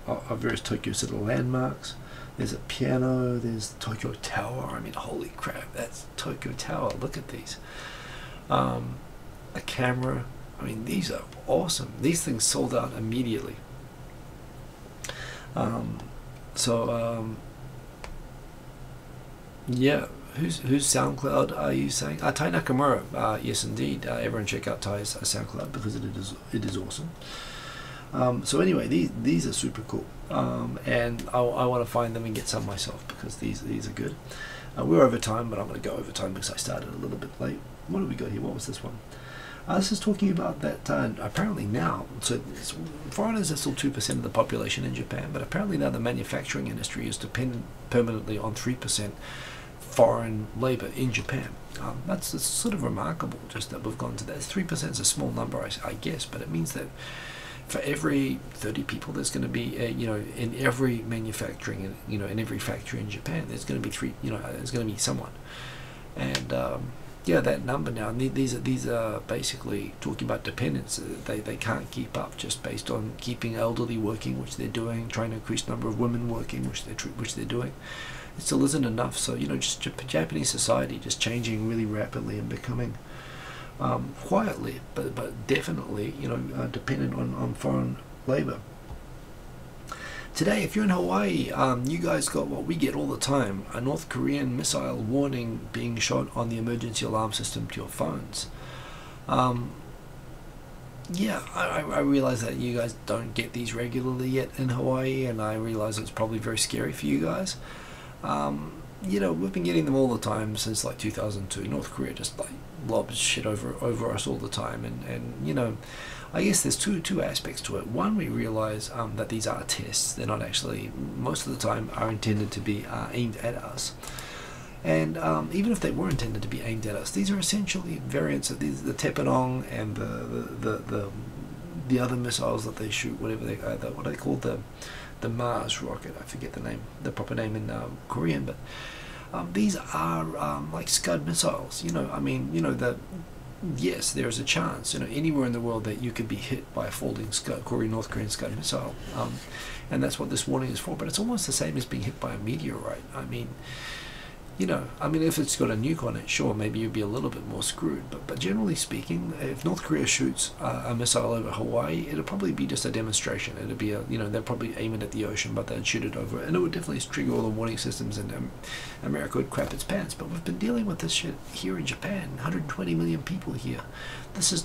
of various Tokyo City landmarks. There's a piano, there's Tokyo Tower. I mean, holy crap, that's Tokyo Tower. Look at these. A camera. I mean, these are awesome. These things sold out immediately. Yeah. Whose SoundCloud are you saying? Tai Nakamura. Yes, indeed. Everyone check out Tai's SoundCloud, because it is awesome. So anyway, these are super cool, and I want to find them and get some myself, because these are good. We're over time, but I'm going to go over time because I started a little bit late. What have we got here? What was this one? This is talking about that apparently now, so foreigners are still 2% of the population in Japan, but apparently now the manufacturing industry is dependent permanently on 3% foreign labor in Japan. That's sort of remarkable, just that we've gone to that. 3% is a small number, I guess, but it means that for every 30 people, there's going to be, in every manufacturing, in every factory in Japan, there's going to be there's going to be someone. And yeah, that number now, and these are basically talking about dependence. They can't keep up just based on keeping elderly working, which they're doing, trying to increase the number of women working, which they're doing. It still isn't enough. So just Japanese society just changing really rapidly and becoming quietly, but definitely dependent on foreign labor. Today, if you're in Hawaii, you guys got what we get all the time, a North Korean missile warning being shot on the emergency alarm system to your phones. Yeah, I realize that you guys don't get these regularly yet in Hawaii, and I realize it's probably very scary for you guys. We've been getting them all the time since like 2002. North Korea just like lobs shit over us all the time, and I guess there's two aspects to it. One, we realize that these are tests. They're not actually, most of the time, are intended to be aimed at us. And even if they were intended to be aimed at us, these are essentially variants of the Tepanong and the other missiles that they shoot, whatever what they call the Mars rocket. I forget the proper name in Korean, but these are like Scud missiles. Yes, there is a chance, anywhere in the world that you could be hit by a falling North Korean Scud missile, and that's what this warning is for. But it's almost the same as being hit by a meteorite. If it's got a nuke on it, sure, maybe you'd be a little bit more screwed. But generally speaking, if North Korea shoots a missile over Hawaii, it'll probably be just a demonstration. It'll be they'll probably aim it at the ocean, but they'd shoot it over, and it would definitely trigger all the warning systems, and America would crap its pants. But we've been dealing with this shit here in Japan. 120 million people here. This is,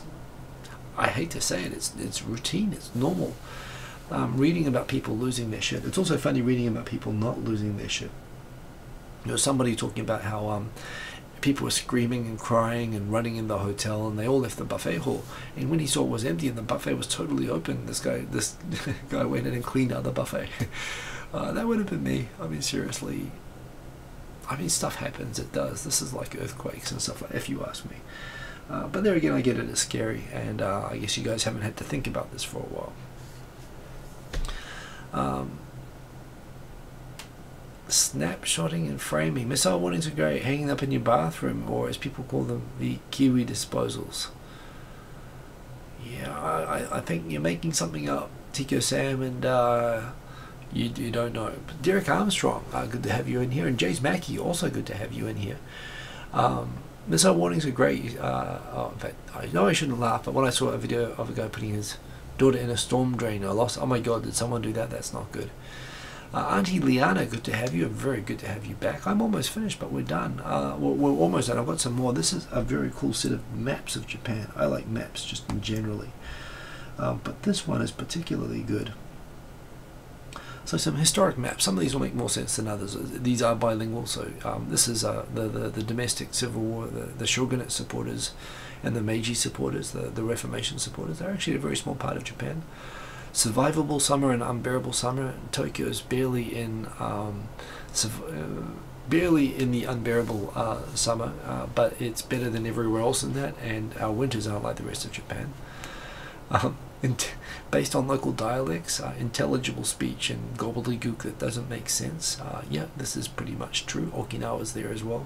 I hate to say it, it's routine. It's normal. Reading about people losing their shit. It's also funny reading about people not losing their shit. Somebody talking about how people were screaming and crying and running in the hotel, and they all left the buffet hall. And when he saw it was empty and the buffet was totally open, this guy went in and cleaned out the buffet. That would have been me. Seriously. Stuff happens. It does. This is like earthquakes and stuff like that, if you ask me. But there again, I get it. It's scary, and I guess you guys haven't had to think about this for a while. Snapshotting and framing. Missile warnings are great. Hanging up in your bathroom, or as people call them, the kiwi disposals. Yeah, I think you're making something up, Tiko Sam, and you don't know. But Derek Armstrong, good to have you in here, and Jace Mackey, also good to have you in here. Missile warnings are great. In fact, I know I shouldn't laugh, but when I saw a video of a guy putting his daughter in a storm drain, I lost. Oh my God, did someone do that? That's not good. Auntie Liana, good to have you. Very good to have you back. I'm almost finished, but we're done. We're almost done. I've got some more. This is a very cool set of maps of Japan. I like maps just generally. But this one is particularly good. So some historic maps. Some of these will make more sense than others. These are bilingual. So this is the domestic civil war, the shogunate supporters, and the Meiji supporters, the Reformation supporters. They're actually a very small part of Japan. Survivable summer and unbearable summer. Tokyo is barely in the unbearable summer, but it's better than everywhere else in that, and our winters aren't like the rest of Japan. Based on local dialects, intelligible speech, and gobbledygook that doesn't make sense. Yeah, this is pretty much true. Okinawa's there as well.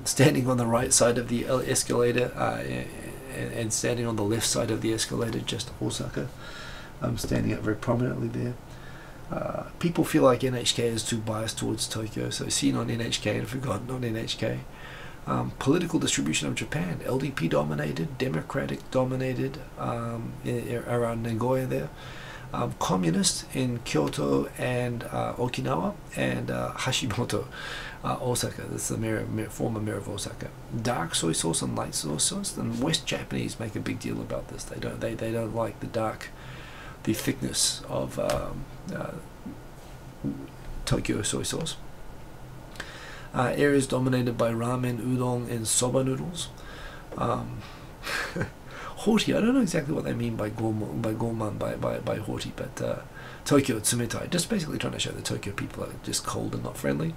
Standing on the right side of the escalator and standing on the left side of the escalator, just Osaka. Standing up very prominently there. People feel like NHK is too biased towards Tokyo, so seen on NHK and forgotten on NHK. Political distribution of Japan, LDP dominated, Democratic dominated around Nagoya there. Communist in Kyoto and Okinawa, and Hashimoto, Osaka. This is the former mayor of Osaka. Dark soy sauce and light soy sauce. And West Japanese make a big deal about this. They don't like the thickness of Tokyo soy sauce. Areas dominated by ramen, udon, and soba noodles. Hoti, I don't know exactly what they mean by gourmand, by hoti, but Tokyo tsumetai, just basically trying to show that Tokyo people are just cold and not friendly.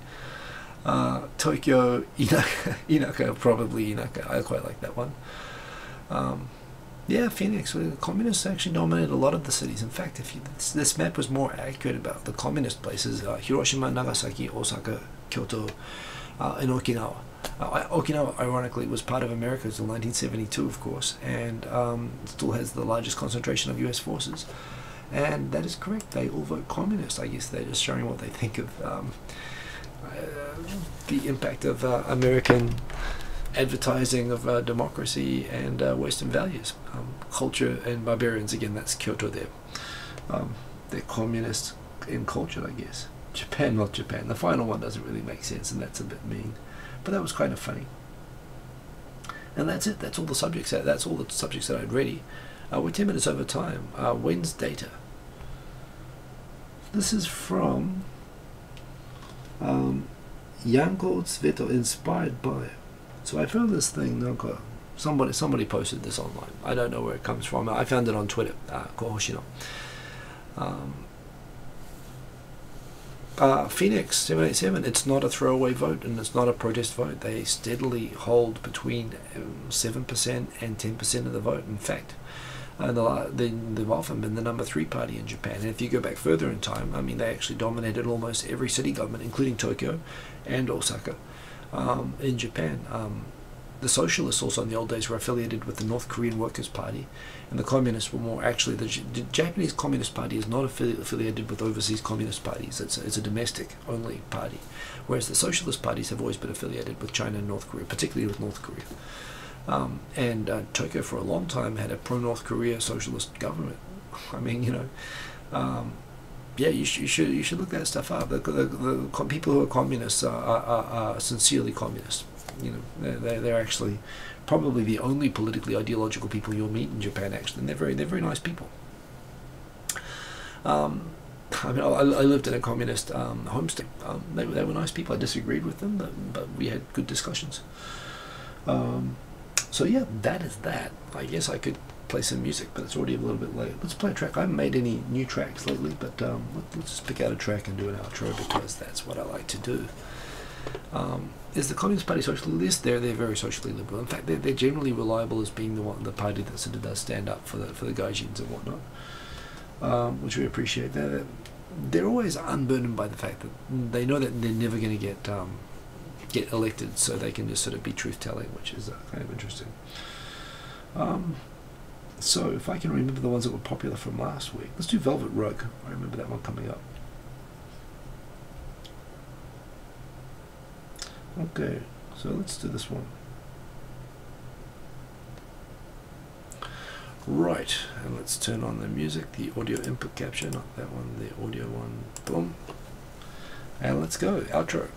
Tokyo inaka, probably inaka. I quite like that one. Yeah, Phoenix. The communists actually dominated a lot of the cities. In fact, this map was more accurate about the communist places: Hiroshima, Nagasaki, Osaka, Kyoto, and Okinawa. Okinawa, ironically, was part of America until 1972, of course, and still has the largest concentration of U.S. forces. And that is correct. They all vote communist. I guess they're just showing what they think of the impact of American advertising of democracy and Western values. Culture and barbarians, again, that's Kyoto there. They're communist in culture, I guess. Japan, not Japan. The final one doesn't really make sense, and that's a bit mean. But that was kind of funny. And that's it. That's all the subjects. That's all the subjects that I'd ready. We're 10 minutes over time. When's data? This is from Yanko Sveto, inspired by. So I found this thing. Somebody posted this online. I don't know where it comes from. I found it on Twitter. Kohoshino. Phoenix 787, it's not a throwaway vote and it's not a protest vote. They steadily hold between 7% and 10% of the vote. In fact, they've often been the number 3 party in Japan. And if you go back further in time, I mean, they actually dominated almost every city government, including Tokyo and Osaka, in Japan. The socialists also in the old days were affiliated with the North Korean Workers' Party, and the communists were more actually, the Japanese Communist Party is not affiliated with overseas communist parties. It's a domestic only party, whereas the socialist parties have always been affiliated with China and North Korea, particularly with North Korea. And Tokyo for a long time had a pro-North Korea socialist government. I mean, yeah, you should look that stuff up. The people who are communists are sincerely communist. They're actually probably the only politically ideological people you'll meet in Japan. Actually, and they're very nice people. I mean, I lived in a communist homestead. They were nice people. I disagreed with them, but we had good discussions. So yeah, that is that. I guess I could play some music, but it's already a little bit late. Let's play a track. I haven't made any new tracks lately, but let's just pick out a track and do an outro, because that's what I like to do. Is the Communist Party socialist? They're very socially liberal. In fact, they're generally reliable as being the party that sort of does stand up for the gaijins and whatnot, which we appreciate. They're always unburdened by the fact that they know that they're never going to get elected, so they can just sort of be truth-telling, which is kind of interesting. So if I can remember the ones that were popular from last week, let's do Velvet Rug. I remember that one coming up. Okay, so let's do this one. Right, and let's turn on the music, the audio input capture, not that one, the audio one. Boom. And let's go, outro.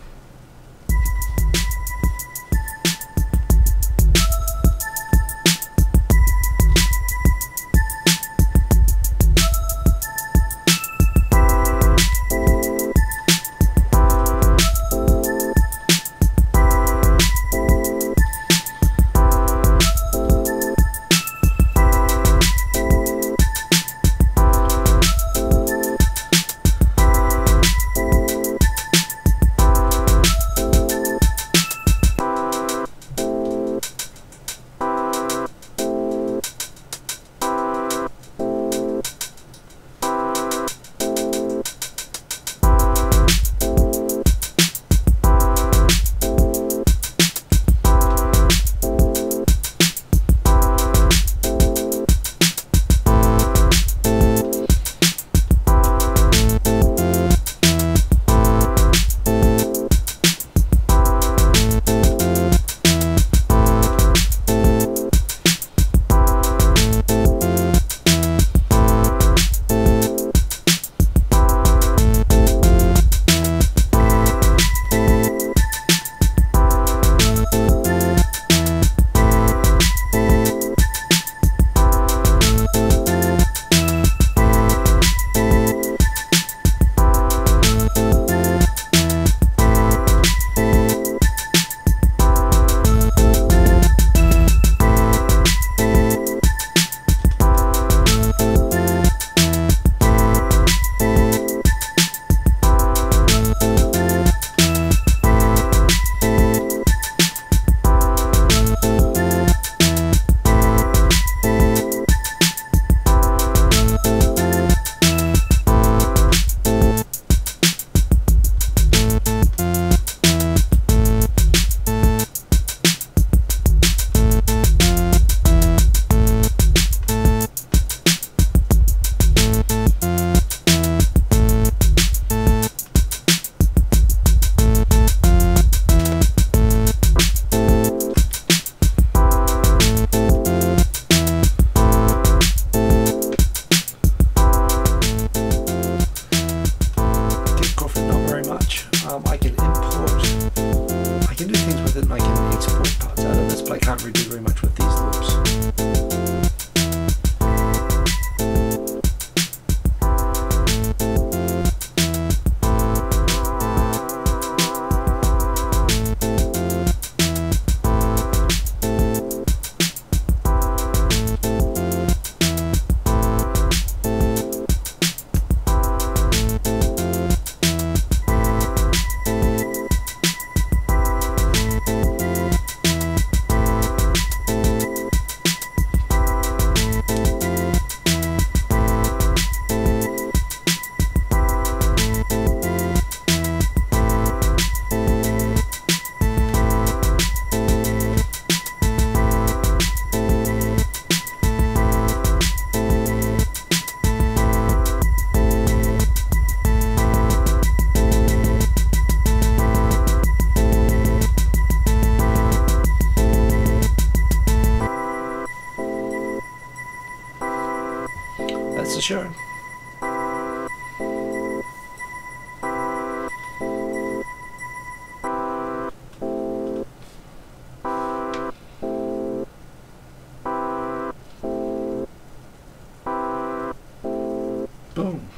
Boom.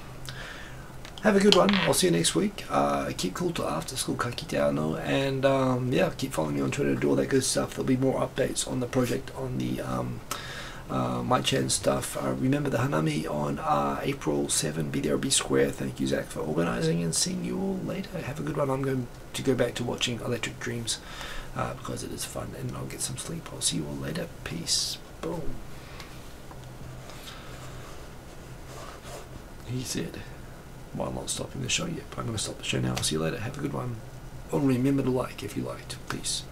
Have a good one. I'll see you next week. Keep cool till after school, ka kite anō, and yeah, keep following me on Twitter, do all that good stuff. There'll be more updates on the project, on the my-chan stuff. Remember the Hanami on April 7. Be there or be square. Thank you, Zach, for organising, and seeing you all later. Have a good one. I'm going to go back to watching Electric Dreams because it is fun, and I'll get some sleep. I'll see you all later. Peace. Boom. He said, while not stopping the show yet, but I'm going to stop the show now. I'll see you later. Have a good one. And remember to like if you liked. Peace.